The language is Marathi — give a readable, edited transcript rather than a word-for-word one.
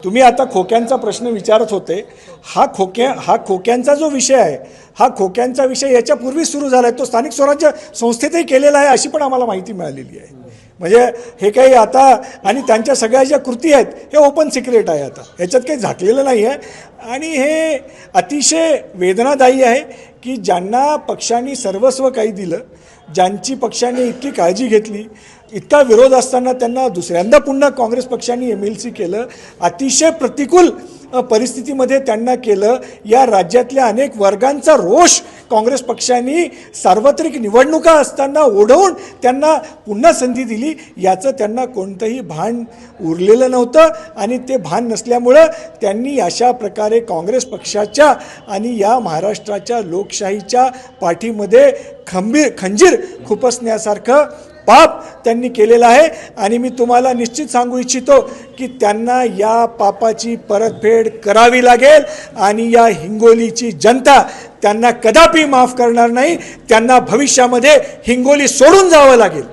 तुम्ही आता खोक्यांचा प्रश्न विचारत होते। हा खोक्यांचा जो विषय आहे, हा खोक्यांचा विषय याच्यापूर्वी सुरू झाला आहे, तो स्थानिक स्वराज्य संस्थेतही केलेला आहे अशी पण आम्हाला माहिती मिळालेली आहे। म्हणजे हे काही आता आणि त्यांच्या सगळ्या ज्या कृती आहेत हे ओपन सिक्रेट आहे, आता याच्यात काही झाकलेलं नाही आहे। आणि हे अतिशय वेदनादायी आहे की ज्यांना पक्षांनी सर्वस्व काही दिलं, ज्यांची पक्षाने इतकी काळजी घेतली, इतका विरोध असताना त्यांना दुसऱ्यांदा पुन्हा काँग्रेस पक्षाने MLC केलं, अतिशय प्रतिकूल परिस्थितीमध्ये त्यांना केलं। या राज्यातल्या अनेक वर्गांचा रोष काँग्रेस पक्षाने सार्वत्रिक निवडणुका असताना ओढवून त्यांना पुन्हा संधी दिली, याचं त्यांना कोणतंही भान उरलेलं नव्हतं। आणि ते भान नसल्यामुळं त्यांनी अशा प्रकारे काँग्रेस पक्षाच्या आणि या महाराष्ट्राच्या लोकशाहीच्या पाठीमध्ये खंजीर खुपसण्यासारखं पाप त्यांनी केलेलं आहे। आणि मी तुम्हाला निश्चित सांगू इच्छितो की त्यांना या पापाची परतफेड करावी लागेल आणि या हिंगोलीची जनता त्यांना कदापि माफ करणार नाही। त्यांना भविष्यामध्ये हिंगोली सोडून जावं लागेल।